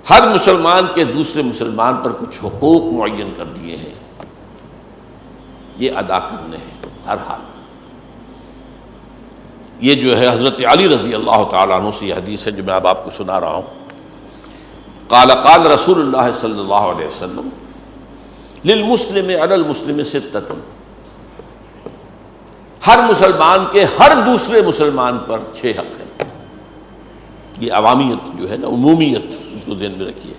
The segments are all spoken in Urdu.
ہر مسلمان کے دوسرے مسلمان پر کچھ حقوق معین کر دیے ہیں، یہ ادا کرنے ہیں ہر حال۔ یہ جو ہے حضرت علی رضی اللہ تعالیٰ عنہ سے یہ حدیث ہے جو میں اب آپ کو سنا رہا ہوں۔ قال قال رسول اللہ صلی اللہ علیہ وسلم للمسلم علی المسلم ستۃ، ہر مسلمان کے ہر دوسرے مسلمان پر 6 حق ہیں۔ یہ عوامیت جو ہے نا، عمومیت، اس کو ذہن میں رکھیے،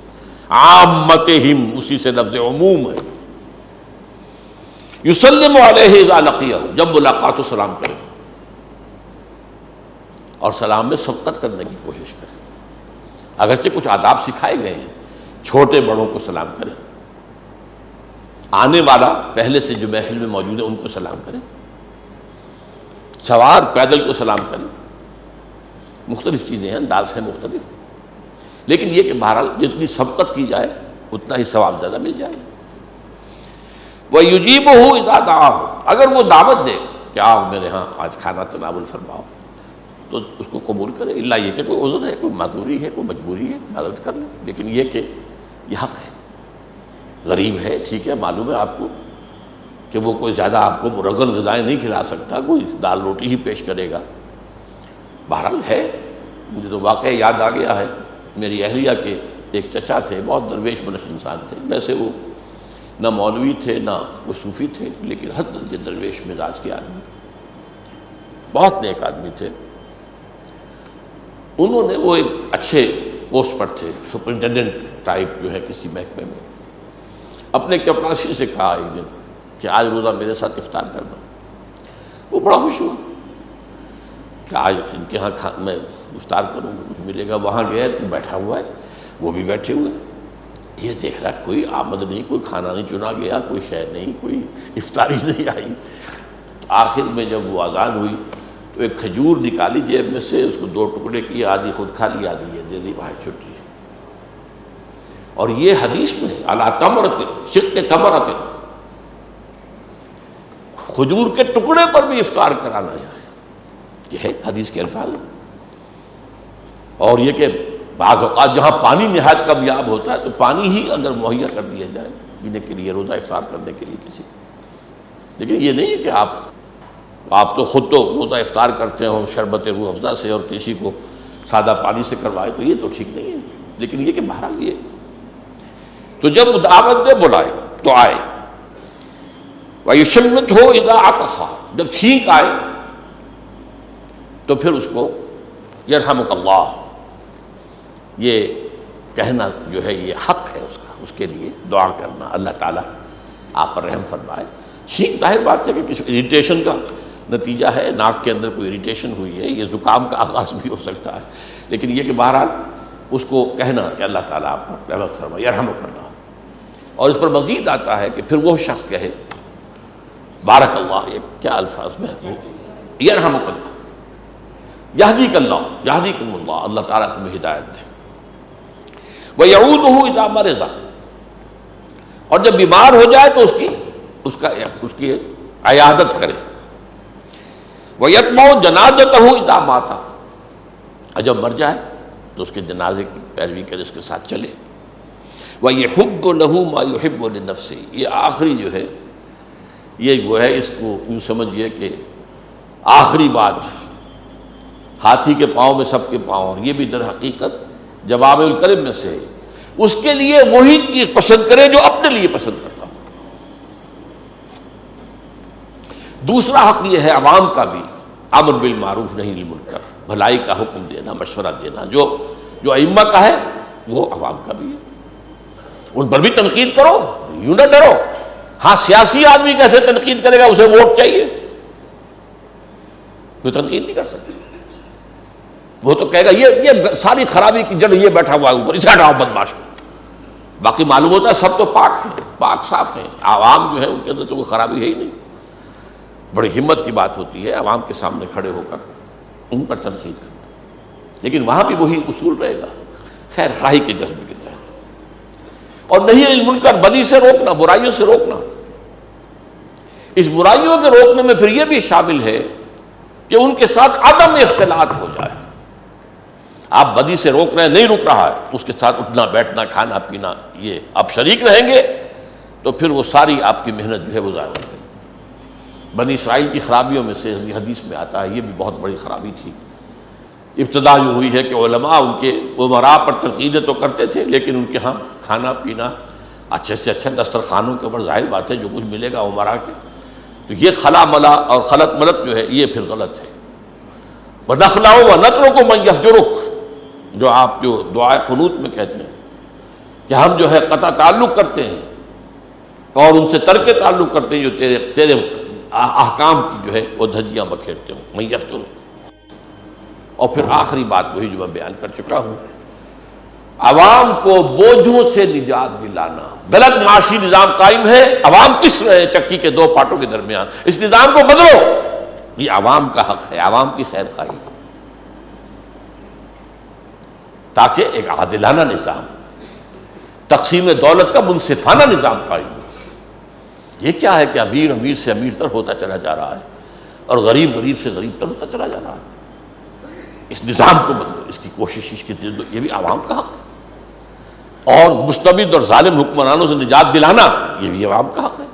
عامتہم اسی سے لفظ عموم ہے۔ یسلم علیہ اذا لقیہ، جب ملاقات ہو سلام کرے، اور سلام میں سبقت کرنے کی کوشش کرے۔ اگرچہ کچھ آداب سکھائے گئے ہیں، چھوٹے بڑوں کو سلام کریں، آنے والا پہلے سے جو محفل میں موجود ہے ان کو سلام کریں، سوار پیدل کو سلام کریں، مختلف چیزیں ہیں، انداز ہیں مختلف، لیکن یہ کہ بہرحال جتنی سبقت کی جائے اتنا ہی ثواب زیادہ مل جائے۔ وَيُجِيبُهُ إِذَا دَعَاهُ، اگر وہ دعوت دے کہ آؤ میرے ہاں آج کھانا تناول فرماؤ، تو اس کو قبول کرے، الا یہ کہ کوئی عذر ہے، کوئی معذوری ہے، کوئی مجبوری ہے، مدد کر لیں، لیکن یہ کہ یہ حق ہے۔ غریب ہے، ٹھیک ہے، معلوم ہے آپ کو کہ وہ کوئی زیادہ آپ کو مرغن غذائیں نہیں کھلا سکتا، کوئی دال روٹی ہی پیش کرے گا، بہرحال ہے۔ مجھے تو واقعہ یاد آ گیا ہے، میری اہلیہ کے ایک چچا تھے، بہت درویش منش انسان تھے، ویسے وہ نہ مولوی تھے نہ وہ صوفی تھے، لیکن حد درجے درویش مزاج کے آدمی، بہت نیک آدمی تھے۔ انہوں نے، وہ ایک اچھے پوسٹ پر تھے، سپرنٹینڈنٹ ٹائپ جو ہے کسی محکمے میں، اپنے چپراسی سے کہا ایک دن کہ آج روزہ میرے ساتھ افطار کرنا۔ وہ بڑا خوش ہوا کہ آج ان کے ہاں میں افطار کروں گا، کچھ ملے گا۔ وہاں گیا تو بیٹھا ہوا ہے، وہ بھی بیٹھے ہوئے، یہ دیکھ رہا کوئی آمد نہیں، کوئی کھانا نہیں چنا گیا، کوئی شے نہیں، کوئی افطاری نہیں آئی۔ آخر میں جب وہ اذان ہوئی تو ایک کھجور نکالی جیب میں سے، اس کو 2 ٹکڑے کیے، آدھی خود کھا لی، آدھی یہ دے دی، بھائی چھٹی۔ اور یہ حدیث میں علی تمرۃ شق تمرۃ، کھجور کے ٹکڑے پر بھی افطار کرانا ہے، یہ ہے حدیث کے الفاظ۔ اور یہ کہ بعض اوقات جہاں پانی نہایت کمیاب ہوتا ہے تو پانی ہی اگر مہیا کر دیا جائے پینے کے لیے، روزہ افطار کرنے کے لیے کسی، لیکن یہ نہیں ہے کہ آپ تو خود تو روزہ افطار کرتے ہو شربت روح افزا سے اور کسی کو سادہ پانی سے کروائے، تو یہ تو ٹھیک نہیں ہے۔ لیکن یہ کہ بہرحال یہ تو جب دعوت دے بلائے تو آئے۔ وَيُشَمِّتْهُ إِذَا عَطَسَ، جب چھینک آئے تو پھر اس کو یرحمک اللہ، یہ کہنا جو ہے یہ حق ہے اس کا، اس کے لیے دعا کرنا، اللہ تعالیٰ آپ پر رحم فرمائے۔ چھینک ظاہر بات ہے کہ کسی اریٹیشن کا نتیجہ ہے، ناک کے اندر کوئی اریٹیشن ہوئی ہے، یہ زکام کا آغاز بھی ہو سکتا ہے، لیکن یہ کہ بہرحال اس کو کہنا کہ اللہ تعالیٰ آپ پر رحمت فرمائے، یرحمک اللہ۔ اور اس پر مزید آتا ہے کہ پھر وہ شخص کہے بارک اللہ، یہ کیا الفاظ میں، یرحمک اللہ، یہدیک اللہ، یہدیکم اللہ، اللہ تعالیٰ تمہیں ہدایت دے۔ وَيَعُودُهُ إِذَا مَرِضَ، اور جب بیمار ہو جائے تو اس کی عیادت کرے۔ وَيَتْبَعُ جَنَازَتَهُ إِذَا مَاتَ، اور جب مر جائے تو اس کے جنازے کی پیروی کرے، اس کے ساتھ چلے۔ وَيَحُبُّ لَهُ مَا يُحِبُّ لِنَفْسِهِ، یہ آخری جو ہے یہ وہ ہے، اس کو یوں سمجھیے کہ آخری بات، ہاتھی کے پاؤں میں سب کے پاؤں، اور یہ بھی در حقیقت جواب الکلم میں سے ہے، اس کے لیے وہی چیز پسند کرے جو اپنے لیے پسند کرتا ہو۔ دوسرا حق یہ ہے عوام کا بھی، امر بالمعروف نہی عن المنکر، بھلائی کا حکم دینا، مشورہ دینا، جو ائمہ کا ہے وہ عوام کا بھی ہے، ان پر بھی تنقید کرو، یوں نہ ڈرو۔ ہاں سیاسی آدمی کیسے تنقید کرے گا، اسے ووٹ چاہیے، کوئی تنقید نہیں کر سکتا، وہ تو کہے گا یہ ساری خرابی کی جڑ یہ بیٹھا ہوا ہے اوپر، اسے ہٹاؤ بدماش کو۔ باقی معلوم ہوتا ہے سب تو پاک ہیں، پاک صاف ہیں، عوام جو ہے ان کے اندر تو کوئی خرابی ہے ہی نہیں۔ بڑی ہمت کی بات ہوتی ہے عوام کے سامنے کھڑے ہو کر ان پر تنقید کرنا، لیکن وہاں بھی وہی اصول رہے گا، خیر خواہی کے جذبے کے تحت۔ اور نہی عن المنکر، بدی سے روکنا، برائیوں سے روکنا۔ اس برائیوں کے روکنے میں پھر یہ بھی شامل ہے کہ ان کے ساتھ عدم اختلاط ہو جائے، آپ بدی سے روک رہے ہیں، نہیں رک رہا ہے، تو اس کے ساتھ اٹھنا بیٹھنا کھانا پینا یہ آپ شریک رہیں گے تو پھر وہ ساری آپ کی محنت جو ہے وہ ضائع ہو گئی۔ بنی اسرائیل کی خرابیوں میں سے حدیث میں آتا ہے یہ بھی بہت بڑی خرابی تھی۔ ابتدا جو ہوئی ہے کہ علماء ان کے امراء پر تنقیدیں تو کرتے تھے، لیکن ان کے ہاں کھانا پینا اچھے سے اچھا دسترخوانوں کے اوپر ظاہر بات ہے جو کچھ ملے گا امراء کے، تو یہ خلا ملا اور خلط ملت جو ہے یہ پھر غلط ہے۔ وَنَخْلَعُ وَنَتْرُكُ مَنْ يَفْجُرُكَ، جو آپ جو دعائے قنوت میں کہتے ہیں کہ ہم جو ہے قطع تعلق کرتے ہیں اور ان سے ترک تعلق کرتے ہیں جو تیرے احکام کی جو ہے وہ دھجیاں بکھیرتے ہوں، مَنْ يَفْجُرُكَ۔ اور پھر آخری بات وہی جو میں بیان کر چکا ہوں، عوام کو بوجھوں سے نجات دلانا۔ غلط معاشی نظام قائم ہے، عوام پس رہے ہیں چکی کے دو پاٹوں کے درمیان، اس نظام کو بدلو، یہ عوام کا حق ہے، عوام کی خیر خواہی ہے، تاکہ ایک عادلانہ نظام، تقسیم دولت کا منصفانہ نظام قائم ہو۔ یہ کیا ہے کہ امیر امیر سے امیر تر ہوتا چلا جا رہا ہے اور غریب غریب سے غریب تر ہوتا چلا جا رہا ہے؟ اس نظام کو بدلو، اس کی کوشش، اس کی جد، یہ بھی عوام کا حق ہے۔ اور مستبد اور ظالم حکمرانوں سے نجات دلانا یہ بھی عوام کا حق ہے۔